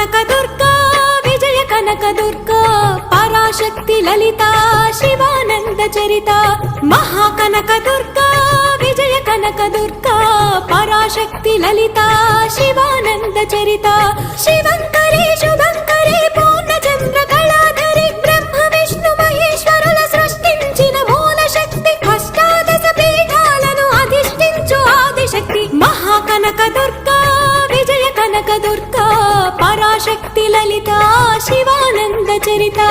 కనక దుర్గా విజయ కనక దుర్గా పరాశక్తి లలిత శివానంద చరిత మహాకనక దుర్గా విజయ కనక దుర్గా పరాశక్తి లలిత శివానంద చరిత శివంకరి శుభంకరి పూర్ణచంద్ర కళాధరి బ్రహ్మ విష్ణు మహేశ్వరుల సృష్టించిన మూల శక్తి అష్టాదశ పీఠాలను అధిష్ఠించు ఆదిశక్తి మహాకనక దుర్గా విజయ కనక దుర్గా పరాశక్తి లలిత శివానంద చరిత